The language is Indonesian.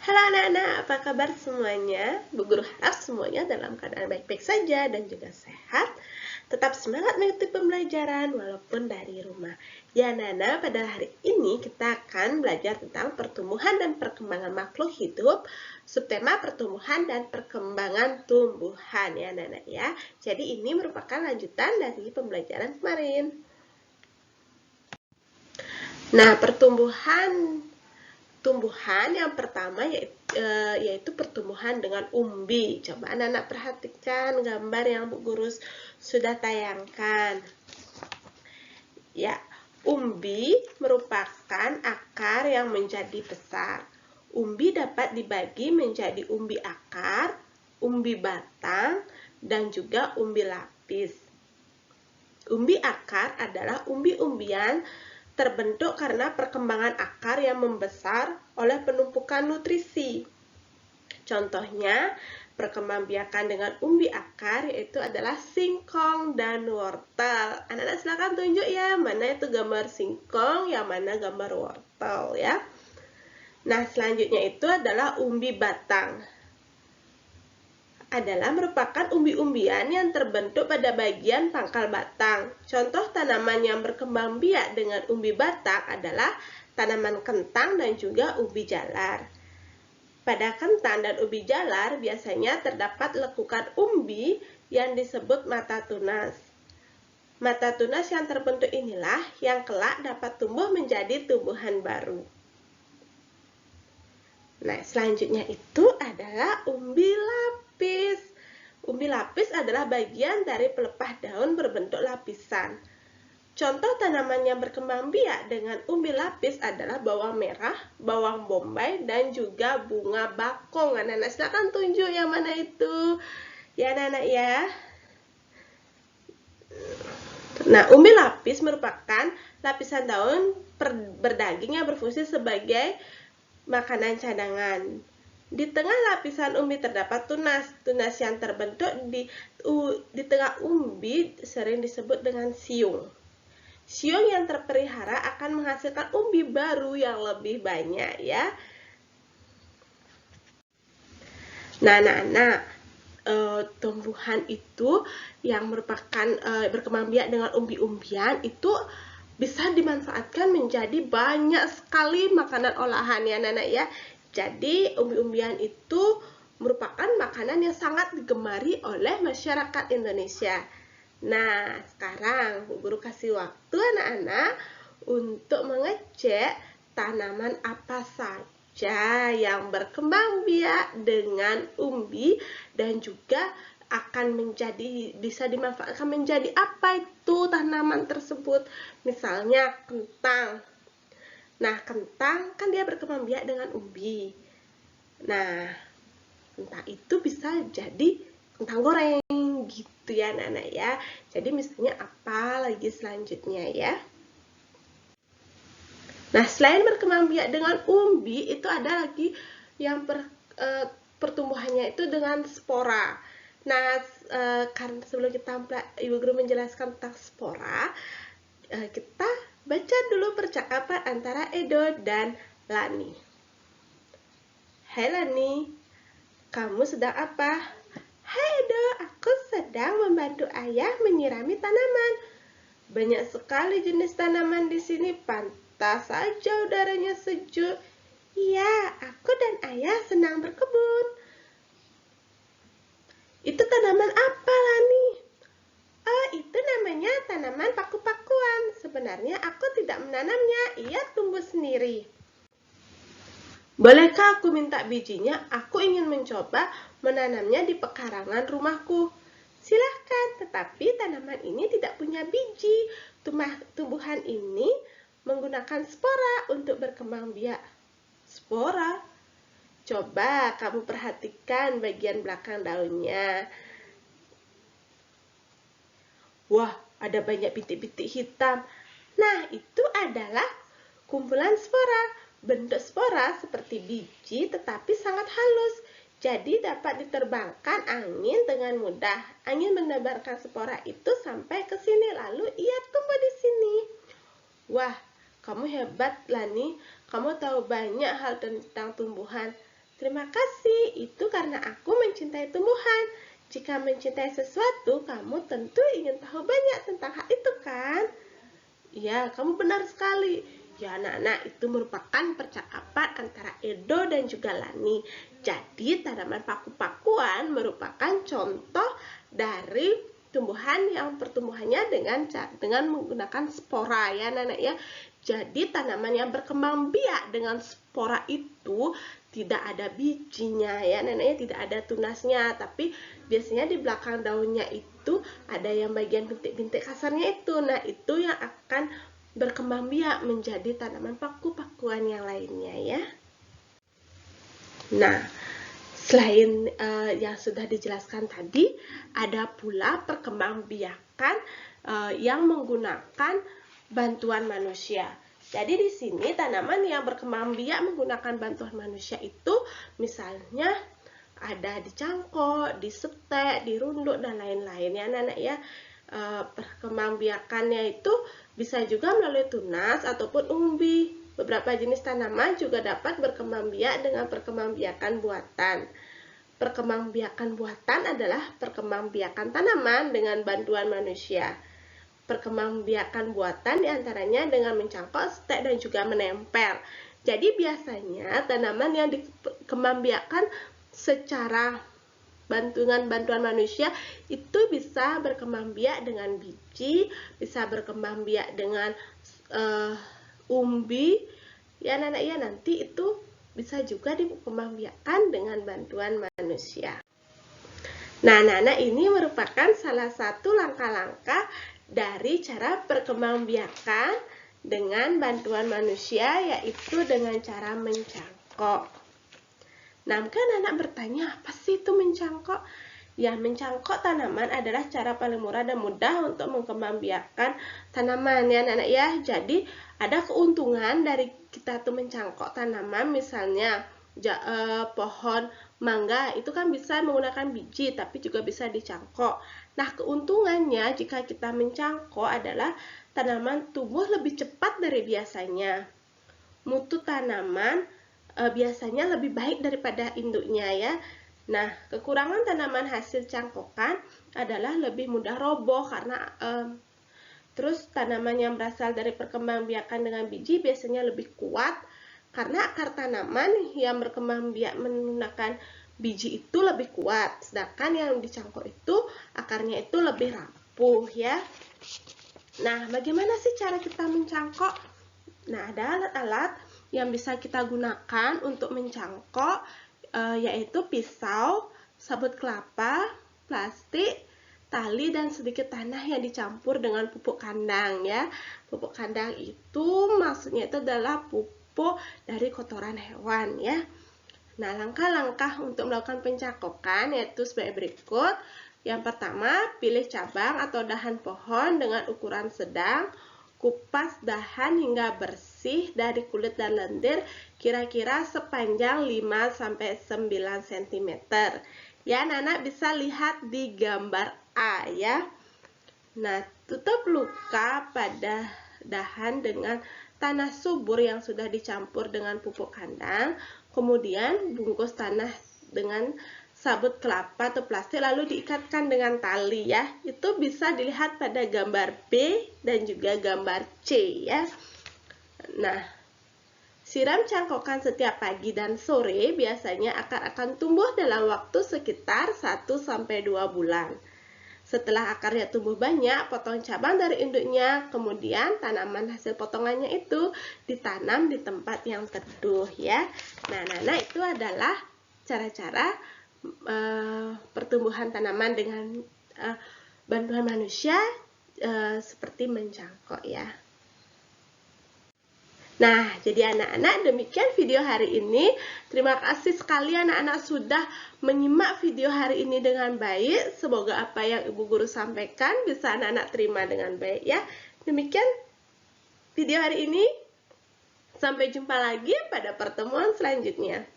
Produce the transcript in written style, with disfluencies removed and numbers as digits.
Halo anak-anak, apa kabar semuanya? Bu Guru harap semuanya dalam keadaan baik-baik saja dan juga sehat. Tetap semangat mengikuti pembelajaran walaupun dari rumah. Ya anak-anak, pada hari ini kita akan belajar tentang pertumbuhan dan perkembangan makhluk hidup. Subtema pertumbuhan dan perkembangan tumbuhan ya anak-anak ya. Jadi ini merupakan lanjutan dari pembelajaran kemarin. Nah, tumbuhan yang pertama yaitu pertumbuhan dengan umbi. Coba anak-anak perhatikan gambar yang Bu Guru sudah tayangkan. Ya, umbi merupakan akar yang menjadi besar. Umbi dapat dibagi menjadi umbi akar, umbi batang, dan juga umbi lapis. Umbi akar adalah umbi-umbian terbentuk karena perkembangan akar yang membesar oleh penumpukan nutrisi. Contohnya, perkembangbiakan dengan umbi akar yaitu adalah singkong dan wortel. Anak-anak silakan tunjuk ya, mana itu gambar singkong, yang mana gambar wortel ya. Nah, selanjutnya itu adalah umbi batang. Adalah merupakan umbi-umbian yang terbentuk pada bagian pangkal batang. Contoh tanaman yang berkembang biak dengan umbi batang adalah tanaman kentang dan juga ubi jalar. Pada kentang dan ubi jalar biasanya terdapat lekukan umbi yang disebut mata tunas. Mata tunas yang terbentuk inilah yang kelak dapat tumbuh menjadi tumbuhan baru. Nah, selanjutnya itu adalah umbi lapis. Umbi lapis adalah bagian dari pelepah daun berbentuk lapisan. Contoh tanaman yang berkembang biak dengan umbi lapis adalah bawang merah, bawang bombay, dan juga bunga bakung. Anak-anak silakan tunjuk yang mana itu. Ya anak-anak ya. Nah, umbi lapis merupakan lapisan daun berdaging yang berfungsi sebagai makanan cadangan. Di tengah lapisan umbi terdapat tunas. Tunas yang terbentuk di tengah umbi sering disebut dengan siung. Siung yang terpelihara akan menghasilkan umbi baru yang lebih banyak ya. Nah, anak-anak, tumbuhan itu yang merupakan berkembang biak dengan umbi-umbian itu bisa dimanfaatkan menjadi banyak sekali makanan olahan ya anak-anak ya. Jadi umbi-umbian itu merupakan makanan yang sangat digemari oleh masyarakat Indonesia. Nah, sekarang Bu Guru kasih waktu anak-anak untuk mengecek tanaman apa saja yang berkembang biak dengan umbi dan juga akan bisa dimanfaatkan menjadi apa itu tanaman tersebut. Misalnya kentang. Nah, kentang kan dia berkembang biak dengan umbi. Nah, kentang itu bisa jadi kentang goreng gitu ya anak-anak ya. Jadi misalnya apa lagi selanjutnya ya. Nah, selain berkembang biak dengan umbi, itu ada lagi yang pertumbuhannya itu dengan spora. Nah, karena sebelum Ibu Guru menjelaskan tentang spora, kita baca dulu percakapan antara Edo dan Lani. Hai Lani, kamu sedang apa? Hai Edo, aku sedang membantu ayah menyirami tanaman. Banyak sekali jenis tanaman di sini, pantas saja udaranya sejuk. Iya, aku dan ayah senang berkebun. Itu tanaman apa, Lani? Oh, itu namanya tanaman paku-pakuan. Sebenarnya aku tidak menanamnya, ia tumbuh sendiri. Bolehkah aku minta bijinya? Aku ingin mencoba menanamnya di pekarangan rumahku. Silahkan, tetapi tanaman ini tidak punya biji. Tumbuhan ini menggunakan spora untuk berkembang biak. Spora? Coba kamu perhatikan bagian belakang daunnya. Wah, ada banyak bintik-bintik hitam. Nah, itu adalah kumpulan spora. Bentuk spora seperti biji tetapi sangat halus. Jadi dapat diterbangkan angin dengan mudah. Angin menebarkan spora itu sampai ke sini lalu ia tumbuh di sini. Wah, kamu hebat Lani. Kamu tahu banyak hal tentang tumbuhan. Terima kasih, itu karena aku mencintai tumbuhan. Jika mencintai sesuatu, kamu tentu ingin tahu banyak tentang hal itu kan? Ya, kamu benar sekali. Ya anak-anak, itu merupakan percakapan antara Edo dan juga Lani. Jadi tanaman paku-pakuan merupakan contoh dari tumbuhan yang pertumbuhannya dengan menggunakan spora ya anak-anak ya. Jadi tanaman yang berkembang biak dengan spora itu tidak ada bijinya ya anak-anak ya, tidak ada tunasnya, tapi biasanya di belakang daunnya itu ada yang bagian bintik-bintik kasarnya itu. Nah, itu yang akan berkembang biak menjadi tanaman paku-pakuan yang lainnya ya. Nah, selain yang sudah dijelaskan tadi, ada pula perkembangbiakan yang menggunakan bantuan manusia. Jadi di sini tanaman yang berkembang biak menggunakan bantuan manusia itu misalnya ada di cangkok, di setek, di runduk dan lain-lain ya anak-anak ya. Perkembangbiakannya itu bisa juga melalui tunas ataupun umbi. Beberapa jenis tanaman juga dapat berkembang biak dengan perkembangbiakan buatan. Perkembangbiakan buatan adalah perkembangbiakan tanaman dengan bantuan manusia. Perkembangbiakan buatan diantaranya dengan mencangkok, setek, dan juga menempel. Jadi biasanya tanaman yang dikembangbiakan secara bantuan manusia itu bisa berkembang biak dengan biji, bisa berkembang biak dengan umbi ya anak-anak ya, nanti itu bisa juga dikembangbiakkan dengan bantuan manusia. Nah anak-anak, ini merupakan salah satu langkah-langkah dari cara perkembangbiakan dengan bantuan manusia, yaitu dengan cara mencangkok. Nah, mungkin anak bertanya, apa sih itu mencangkok? Ya, mencangkok tanaman adalah cara paling murah dan mudah untuk mengembangbiakan tanaman ya anak-anak ya. Jadi, ada keuntungan dari kita tuh mencangkok tanaman, misalnya pohon mangga itu kan bisa menggunakan biji tapi juga bisa dicangkok. Nah, keuntungannya jika kita mencangkok adalah tanaman tumbuh lebih cepat dari biasanya. Mutu tanaman biasanya lebih baik daripada induknya ya. Nah, kekurangan tanaman hasil cangkokan adalah lebih mudah roboh karena terus tanaman yang berasal dari perkembangbiakan dengan biji biasanya lebih kuat karena akar tanaman yang berkembang biak menggunakan biji itu lebih kuat, sedangkan yang dicangkok itu akarnya itu lebih rapuh ya. Nah, bagaimana sih cara kita mencangkok? Nah, ada alat-alat yang bisa kita gunakan untuk mencangkok, yaitu pisau, sabut kelapa, plastik, tali, dan sedikit tanah yang dicampur dengan pupuk kandang ya. Pupuk kandang itu maksudnya itu adalah pupuk dari kotoran hewan ya. Nah, langkah-langkah untuk melakukan pencangkokan yaitu sebagai berikut. Yang pertama, pilih cabang atau dahan pohon dengan ukuran sedang. Kupas dahan hingga bersih dari kulit dan lendir kira-kira sepanjang 5-9 cm. Ya, anak-anak bisa lihat di gambar A ya. Nah, tutup luka pada dahan dengan tanah subur yang sudah dicampur dengan pupuk kandang. Kemudian bungkus tanah dengan sabut kelapa atau plastik lalu diikatkan dengan tali ya. Itu bisa dilihat pada gambar B dan juga gambar C ya. Nah, siram cangkokan setiap pagi dan sore, biasanya akar akan tumbuh dalam waktu sekitar 1-2 bulan. Setelah akarnya tumbuh banyak, potong cabang dari induknya, kemudian tanaman hasil potongannya itu ditanam di tempat yang teduh ya. Nah, itu adalah cara-cara pertumbuhan tanaman dengan bantuan manusia seperti mencangkok ya. Nah, jadi anak-anak, demikian video hari ini. Terima kasih sekali anak-anak sudah menyimak video hari ini dengan baik. Semoga apa yang Ibu Guru sampaikan bisa anak-anak terima dengan baik ya. Demikian video hari ini. Sampai jumpa lagi pada pertemuan selanjutnya.